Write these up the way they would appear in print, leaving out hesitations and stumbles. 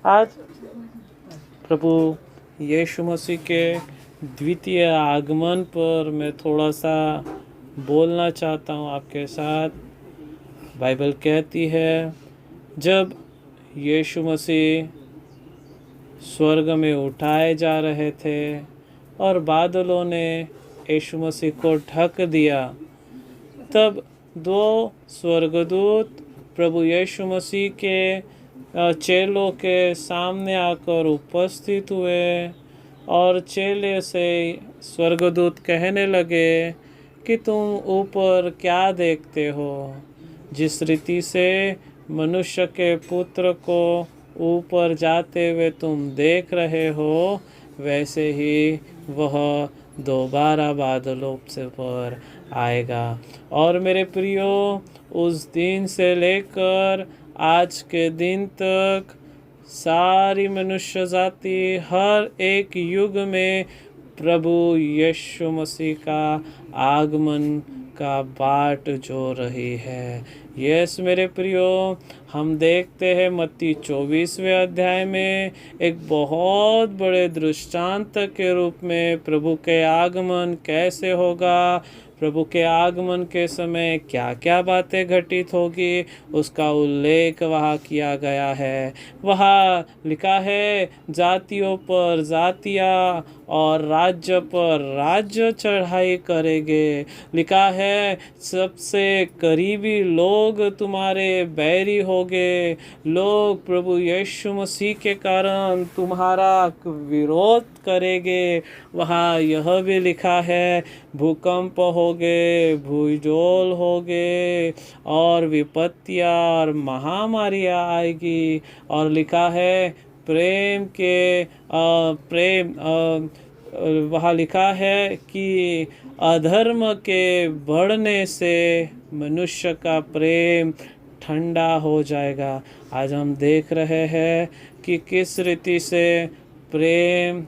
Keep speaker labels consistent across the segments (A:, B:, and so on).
A: आज प्रभु यीशु मसीह के द्वितीय आगमन पर मैं थोड़ा सा बोलना चाहता हूँ आपके साथ। बाइबल कहती है जब यीशु मसीह स्वर्ग में उठाए जा रहे थे और बादलों ने यीशु मसीह को ढक दिया, तब दो स्वर्गदूत प्रभु यीशु मसीह के चेलों के सामने आकर उपस्थित हुए और चेले से स्वर्गदूत कहने लगे कि तुम ऊपर क्या देखते हो। जिस रीति से मनुष्य के पुत्र को ऊपर जाते हुए तुम देख रहे हो, वैसे ही वह दोबारा बादलों से पर आएगा। और मेरे प्रियो, उस दिन से लेकर आज के दिन तक सारी मनुष्य जाति हर एक युग में प्रभु यीशु मसीह का आगमन का बाट जो रही है। यस मेरे प्रियो, हम देखते हैं मत्ती 24वें अध्याय में एक बहुत बड़े दृष्टांत के रूप में प्रभु के आगमन कैसे होगा, प्रभु के आगमन के समय क्या क्या बातें घटित होगी, उसका उल्लेख वहाँ किया गया है। वहाँ लिखा है जातियों पर जातियाँ और राज्य पर राज्य चढ़ाई करेंगे। लिखा है सबसे करीबी लोग तुम्हारे बैरी होंगे। लोग प्रभु यीशु मसीह के कारण तुम्हारा विरोध करेंगे। वहाँ यह भी लिखा है भूकंप होगे, भूजोल होगे और विपत्तियाँ और महामारियाँ आएगी। और लिखा है प्रेम के प्रेम वहाँ लिखा है कि अधर्म के बढ़ने से मनुष्य का प्रेम ठंडा हो जाएगा। आज हम देख रहे हैं कि किस रीति से प्रेम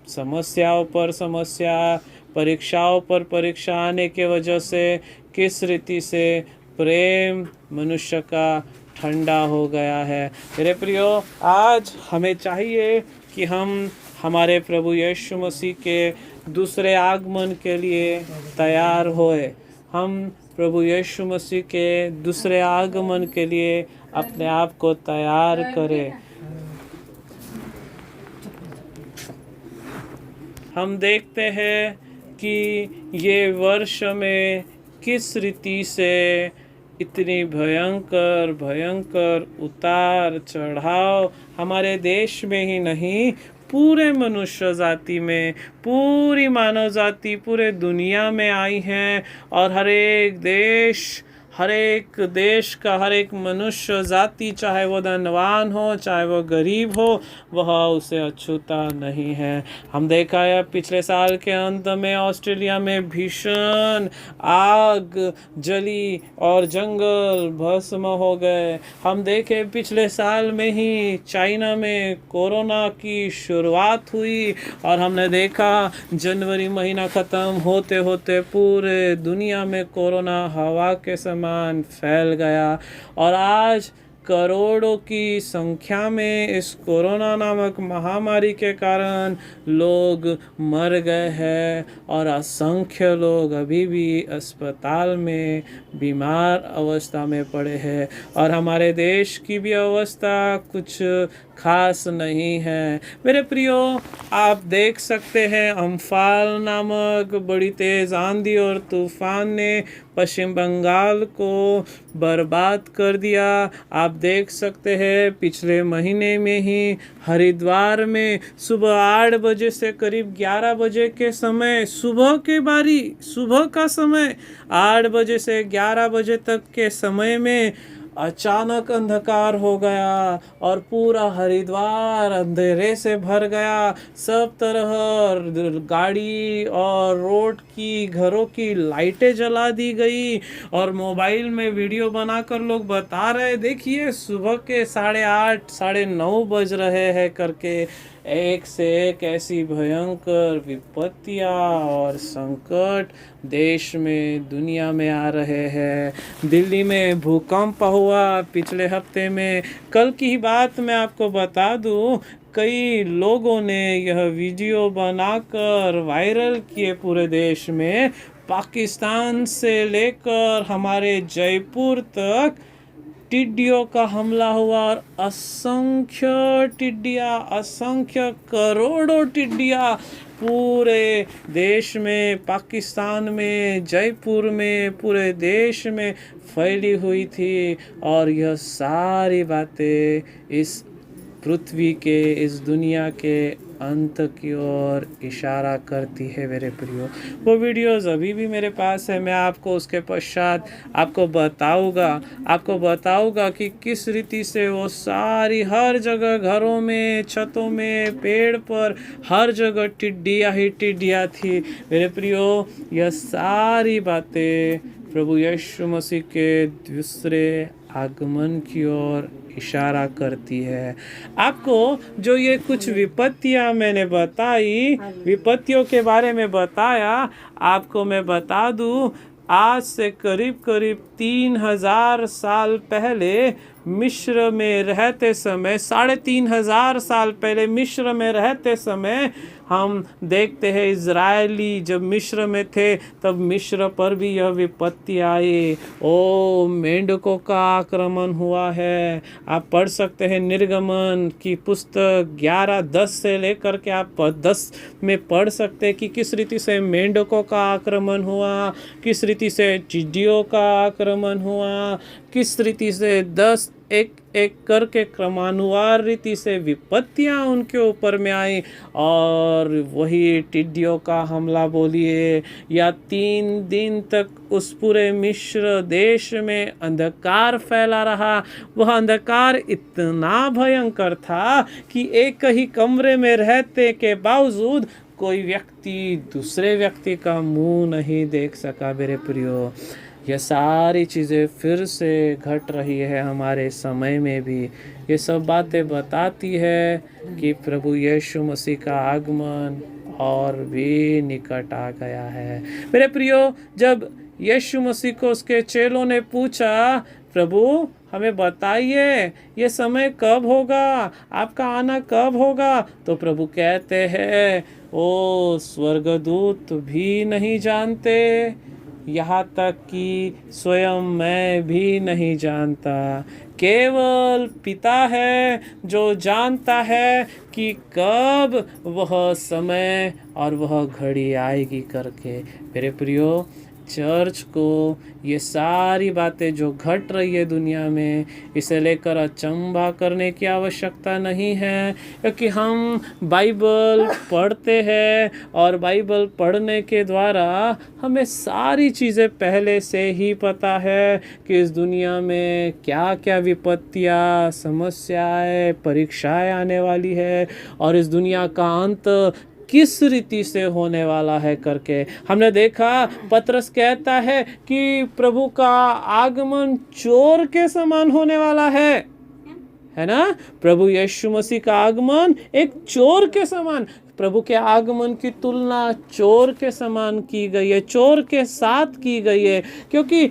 A: समस्याओं पर समस्या, परीक्षाओं पर परीक्षा आने के वजह से किस रीति से प्रेम मनुष्य का ठंडा हो गया है। मेरे प्रियो, आज हमें चाहिए कि हम हमारे प्रभु यीशु मसीह के दूसरे आगमन के लिए तैयार होए। हम प्रभु यीशु मसीह के दूसरे आगमन के लिए अपने आप को तैयार करें। हम देखते हैं कि ये वर्ष में किस रीति से इतनी भयंकर भयंकर उतार चढ़ाव हमारे देश में ही नहीं, पूरे मनुष्य जाति में, पूरी मानव जाति पूरे दुनिया में आई है। और हर एक देश का हर एक मनुष्य जाति, चाहे वो धनवान हो चाहे वो गरीब हो, वह उसे अछूता नहीं है। हम देखा है पिछले साल के अंत में ऑस्ट्रेलिया में भीषण आग जली और जंगल भस्म हो गए। हम देखे पिछले साल में ही चाइना में कोरोना की शुरुआत हुई और हमने देखा जनवरी महीना ख़त्म होते होते पूरे दुनिया में कोरोना हवा के समान फैल गया। और आज करोड़ों की संख्या में इस कोरोना नामक महामारी के कारण लोग मर गए हैं और असंख्य लोग अभी भी अस्पताल में बीमार अवस्था में पड़े हैं। और हमारे देश की भी अवस्था कुछ खास नहीं है। मेरे प्रियो, आप देख सकते हैं अम्फान नामक बड़ी तेज़ आंधी और तूफान ने पश्चिम बंगाल को बर्बाद कर दिया। आप देख सकते हैं पिछले महीने में ही हरिद्वार में सुबह 8 बजे से करीब 11 बजे के समय, सुबह का समय 8 बजे से 11 बजे तक के समय में अचानक अंधकार हो गया और पूरा हरिद्वार अंधेरे से भर गया। सब तरह गाड़ी और रोड की, घरों की लाइटें जला दी गई और मोबाइल में वीडियो बनाकर लोग बता रहे, देखिए सुबह के 8:30 9:30 बज रहे हैं करके। एक से एक ऐसी भयंकर विपत्तियाँ और संकट देश में दुनिया में आ रहे हैं। दिल्ली में भूकंप हुआ पिछले हफ्ते में। कल की ही बात मैं आपको बता दूं, कई लोगों ने यह वीडियो बनाकर वायरल किए पूरे देश में। पाकिस्तान से लेकर हमारे जयपुर तक टिड्डियों का हमला हुआ और असंख्य टिड्डियाँ, असंख्य करोड़ों टिड्डियाँ पूरे देश में, पाकिस्तान में, जयपुर में, पूरे देश में फैली हुई थी। और यह सारी बातें इस पृथ्वी के, इस दुनिया के अंत की ओर इशारा करती है मेरे प्रियो। वो वीडियोस अभी भी मेरे पास है, मैं आपको उसके पश्चात आपको बताऊंगा कि किस रीति से वो सारी हर जगह, घरों में, छतों में, पेड़ पर, हर जगह टिड्डियाँ ही टिड्डियाँ थी मेरे प्रियो। यह सारी बातें प्रभु यीशु मसीह के दूसरे आगमन की ओर इशारा करती है। आपको जो ये कुछ विपत्तियां मैंने बताई, विपत्तियों के बारे में बताया, आपको मैं बता दूं, आज से करीब 3000 साल पहले मिस्र में रहते समय, 3500 साल पहले मिस्र में रहते समय हम देखते हैं इजरायली जब मिस्र में थे तब मिस्र पर भी यह विपत्ति आई। ओ मेंढकों का आक्रमण हुआ है। आप पढ़ सकते हैं निर्गमन की पुस्तक 11:10 से लेकर के आप 10 में पढ़ सकते हैं कि किस रीति से मेंढकों का आक्रमण हुआ, किस रीति से टिड्डियों का आक्रमण हुआ, किस रीति से 10 एक एक करके क्रमानुसार रीति से विपत्तियां उनके ऊपर में आई। और वही टिड्डियों का हमला बोलिए या 3 दिन तक उस पूरे मिस्र देश में अंधकार फैला रहा। वह अंधकार इतना भयंकर था कि एक ही कमरे में रहते के बावजूद कोई व्यक्ति दूसरे व्यक्ति का मुंह नहीं देख सका मेरे प्रियो। ये सारी चीज़ें फिर से घट रही है हमारे समय में भी। ये सब बातें बताती है कि प्रभु यीशु मसीह का आगमन और भी निकट आ गया है मेरे प्रियो। जब यीशु मसीह को उसके चेलों ने पूछा, प्रभु हमें बताइए ये समय कब होगा, आपका आना कब होगा, तो प्रभु कहते हैं, ओ स्वर्गदूत भी नहीं जानते, यहाँ तक कि स्वयं मैं भी नहीं जानता। केवल पिता है जो जानता है कि कब वह समय और वह घड़ी आएगी करके। मेरे प्रियो, चर्च को ये सारी बातें जो घट रही है दुनिया में, इसे लेकर अचंभा करने की आवश्यकता नहीं है, क्योंकि हम बाइबल पढ़ते हैं और बाइबल पढ़ने के द्वारा हमें सारी चीज़ें पहले से ही पता है कि इस दुनिया में क्या क्या विपत्तियाँ, समस्याएं, परीक्षाएं आने वाली है और इस दुनिया का अंत किस रीति से होने वाला है करके। हमने देखा पतरस कहता है कि प्रभु का आगमन चोर के समान होने वाला है ना। प्रभु यीशु मसीह का आगमन एक चोर के समान, प्रभु के आगमन की तुलना चोर के समान की गई है, चोर के साथ की गई है, क्योंकि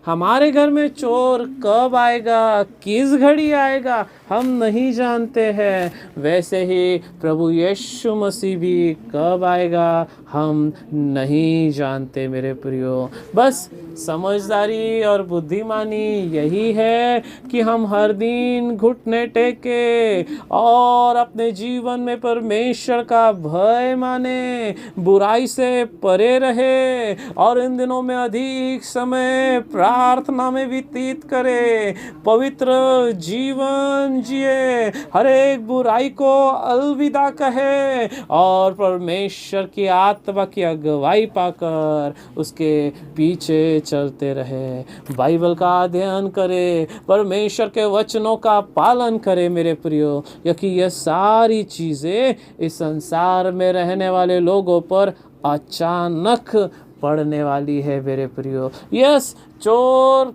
A: हमारे घर में चोर कब आएगा, किस घड़ी आएगा, हम नहीं जानते हैं। वैसे ही प्रभु यीशु मसीह भी कब आएगा हम नहीं जानते मेरे प्रियो। बस समझदारी और बुद्धिमानी यही है कि हम हर दिन घुटने टेके और अपने जीवन में परमेश्वर का भय माने, बुराई से परे रहे और इन दिनों में अधिक समय प्रार्थना में व्यतीत करे, पवित्र जीवन जिए, हर एक बुराई को अलविदा कहे और परमेश्वर की आत्मा की अगुवाई पाकर उसके पीछे चलते रहे। बाइबल का अध्ययन करे, परमेश्वर के वचनों का पालन करे मेरे प्रियो, क्योंकि ये सारी चीज़ें इस संसार में रहने वाले लोगों पर अचानक पड़ने वाली है मेरे प्रियो। यस, चोर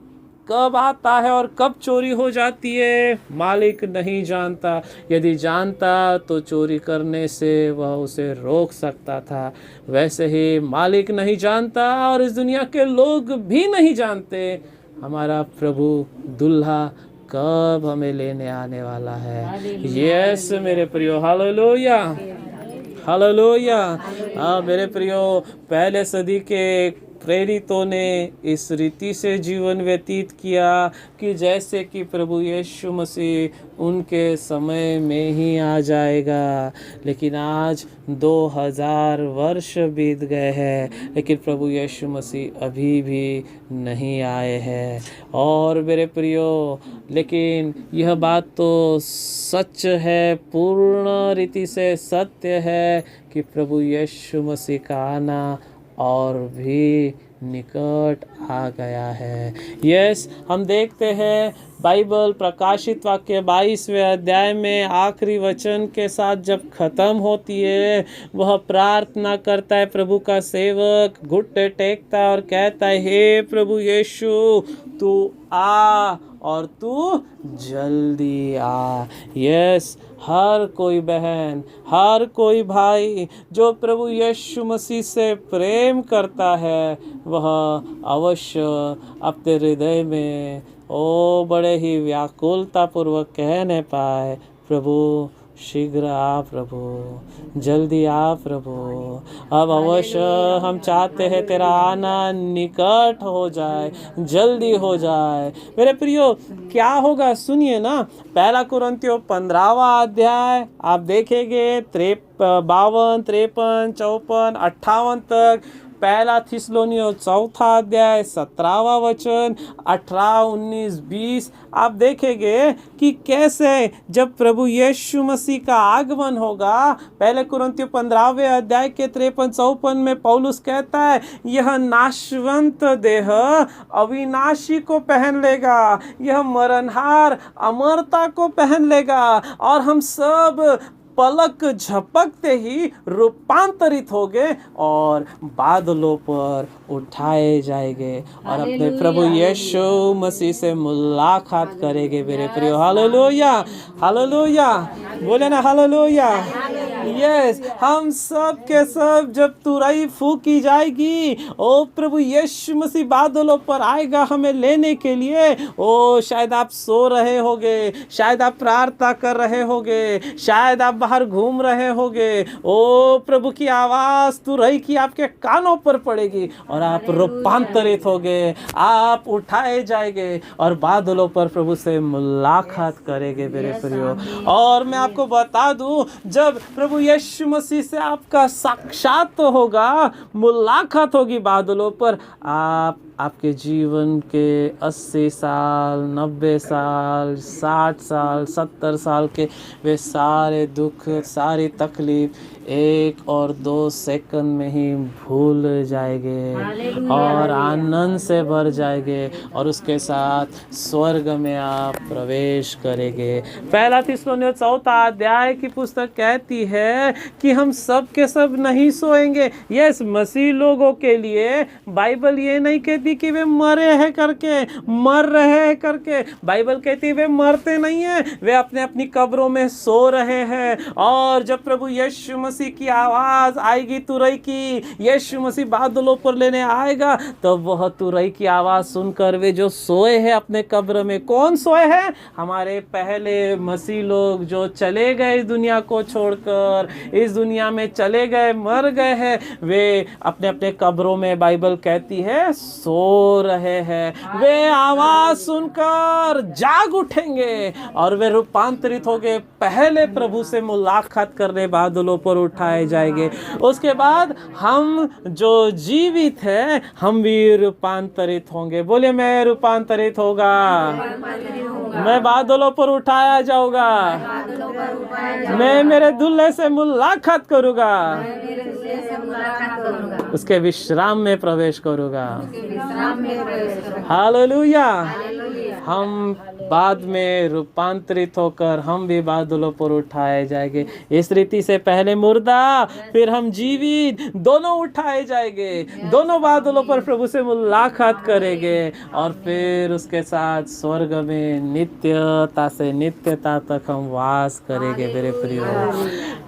A: कब आता है और कब चोरी हो जाती है मालिक नहीं जानता। यदि जानता तो चोरी करने से वह उसे रोक सकता था। वैसे ही मालिक नहीं जानता और इस दुनिया के लोग भी नहीं जानते हमारा प्रभु दुल्हा कब हमें लेने आने वाला है। यस मेरे प्रियो, हालेलुया हालेलुया। मेरे प्रियो, पहले सदी के प्रेरितों ने इस रीति से जीवन व्यतीत किया कि जैसे कि प्रभु यीशु मसीह उनके समय में ही आ जाएगा। लेकिन आज 2000 वर्ष बीत गए हैं, लेकिन प्रभु यीशु मसीह अभी भी नहीं आए हैं। और मेरे प्रियो, लेकिन यह बात तो सच है, पूर्ण रीति से सत्य है कि प्रभु यीशु मसीह का आना और भी निकट आ गया है। यस, हम देखते हैं बाइबल प्रकाशित वाक्य 22वें अध्याय में आखिरी वचन के साथ जब खत्म होती है, वह प्रार्थना करता है। प्रभु का सेवक घुटने टेकता है और कहता है, हे प्रभु यीशु, तू आ और तू जल्दी आ। यस, हर कोई बहन, हर कोई भाई जो प्रभु यीशु मसीह से प्रेम करता है, वह अवश्य अपने हृदय में बड़े ही व्याकुलता पूर्वक कहने पाए, प्रभु शीघ्र आ, प्रभु जल्दी आ प्रभु। अब अवश्य हम चाहते हैं तेरा आना निकट हो जाए, जल्दी हो जाए। मेरे प्रियो, क्या होगा सुनिए ना, 1 कुरिन्थियों 15वां अध्याय आप देखेंगे 52, 53, 54, 58 तक। 1 थिस्सलुनीयों 4 अध्याय 17वां वचन, 18, 19, 20 आप देखेंगे कि कैसे जब प्रभु यीशु मसीह का आगमन होगा। 1 कुरिन्थियों 15वें अध्याय के 53-54 में पौलुस कहता है, यह नाशवंत देह अविनाशी को पहन लेगा, यह मरणहार अमरता को पहन लेगा, और हम सब पलक झपकते ही रूपांतरित होंगे और बादलों पर उठाए जाएंगे और अपने प्रभु यीशु मसीह से मुलाकात करेंगे। मेरे प्रियो, हालेलुया हालेलुया, बोले ना हालेलुया। यस, हम सब के सब जब तुरई फूकी जाएगी, ओ प्रभु यीशु मसीह बादलों पर आएगा हमें लेने के लिए। ओ शायद आप सो रहे होगे, शायद आप प्रार्थना कर रहे होगे, शायद आप बाहर घूम रहे होगे। ओ प्रभु की आवाज तुरई की आपके कानों पर पड़ेगी और आप रूपांतरित होगे, आप उठाए जाएंगे और बादलों पर प्रभु से मुलाकात करेंगे। मेरे प्रियो, और मैं आपको बता दूं, जब प्रभु यीशु मसीह से आपका साक्षात होगा, मुलाकात होगी बादलों पर, आपके जीवन के 80 साल, 90 साल, 60 साल, 70 साल के वे सारे दुख, सारी तकलीफ 1 और 2 सेकंड में ही भूल जाएंगे और आनंद से भर जाएंगे और उसके साथ स्वर्ग में आप प्रवेश करेंगे। 1 थिस्सलुनीयों 4 अध्याय की पुस्तक कहती है कि हम सब के सब नहीं सोएंगे। यस, मसीह लोगों के लिए बाइबल ये नहीं कहती कि वे मरे हैं करके, मर रहे हैं करके। बाइबल कहती है वे मरते नहीं हैं, वे अपने अपनी कब्रों में सो रहे हैं। और जब प्रभु यीशु मसीह की आवाज आएगी तुरई की, यीशु मसीह बादलों पर लेने आएगा, तो वह तुरई की आवाज सुनकर वे जो सोए हैं अपने कब्र में, कौन सोए हैं? हमारे पहले मसीह लोग जो चले गए इस दुनिया को छोड़कर, इस दुनिया में चले गए, मर गए हैं, वे अपने अपने कब्रों में बाइबल कहती है सो रहे हैं। वे आवाज सुनकर जाग उठेंगे और वे रूपांतरित होंगे, पहले प्रभु से मुलाकात करने बादलों पर उठाए जाएंगे। उसके बाद हम जो जीवित हैं, हम भी रूपांतरित होंगे। बोले, मैं रूपांतरित होगा, मैं बादलों पर उठाया जाऊंगा, मैं मेरे दूल्हे से मुलाकात करूंगा, उसके विश्राम में प्रवेश करूंगा। हालेलुया हम बाद में रूपांतरित होकर हम भी बादलों पर उठाए जाएंगे। इस रीति से पहले मुर्दा फिर हम जीवित दोनों उठाए जाएंगे, दोनों बादलों पर प्रभु से मुलाकात करेंगे और फिर उसके साथ स्वर्ग में नित्यता से नित्यता तक हम वास करेंगे मेरे प्रियो।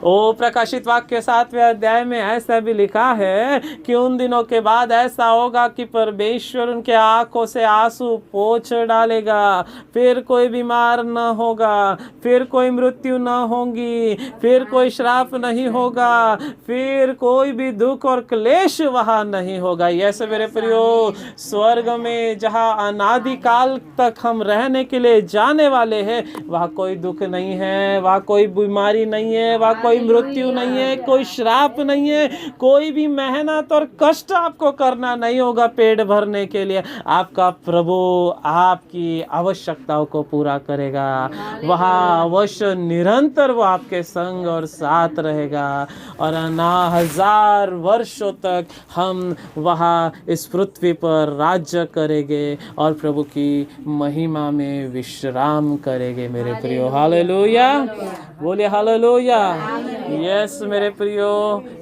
A: ओ प्रकाशित वाक्य 7वें अध्याय में ऐसा भी लिखा है कि उन दिनों के बाद ऐसा होगा कि परमेश्वर उनके आंखों से आंसू पोंछ डालेगा, फिर कोई बीमार न होगा, फिर कोई मृत्यु न होगी, फिर कोई श्राप नहीं होगा, फिर कोई भी दुख और क्लेश वहां नहीं होगा। यस मेरे प्रियो, स्वर्ग में जहां अनादि काल तक हम रहने के लिए जाने वाले हैं, वहां कोई दुख नहीं है, वहां कोई बीमारी नहीं है, वहां कोई मृत्यु नहीं है, कोई श्राप नहीं है, कोई भी मेहनत और कष्ट आपको करना नहीं होगा पेट भरने के लिए। आपका प्रभु आपकी आवश्यकताओं को पूरा करेगा, वहाँ अवश्य निरंतर वो आपके संग और साथ रहेगा और 1000 वर्षों तक हम वहाँ इस पृथ्वी पर राज्य करेंगे और प्रभु की महिमा में विश्राम करेंगे मेरे प्रियो। हालेलुया, बोलिए हालेलुया। यस मेरे प्रियो,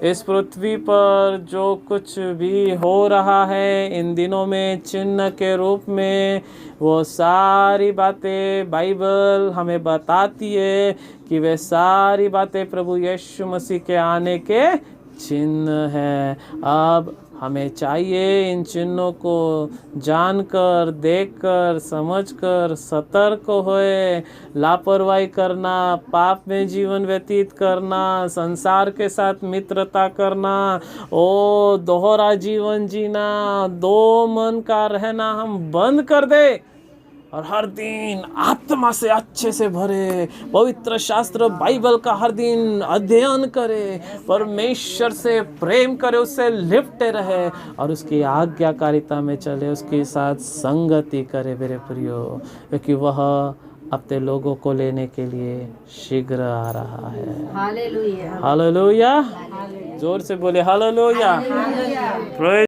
A: इस पृथ्वी पर जो कुछ भी हो रहा है इन दिनों में चिन्ह के रूप में, वो सारी बातें बाइबल हमें बताती है कि वे सारी बातें प्रभु यीशु मसीह के आने के चिन्ह हैं। अब हमें चाहिए इन चिन्हों को जानकर, देखकर, समझकर सतर्क होए। लापरवाही करना, पाप में जीवन व्यतीत करना, संसार के साथ मित्रता करना, ओ दोहरा जीवन जीना, दो मन का रहना हम बंद कर दे और हर दिन आत्मा से अच्छे से भरे, पवित्र शास्त्र बाइबल का हर दिन अध्ययन करे, परमेश्वर से प्रेम करे, उससे लिपटे रहे और उसकी आज्ञाकारिता में चले, उसके साथ संगति करे मेरे प्रियो, क्योंकि वह अपने लोगों को लेने के लिए शीघ्र आ रहा है। हालेलुया, हालेलुया, जोर से बोले हालेलुया।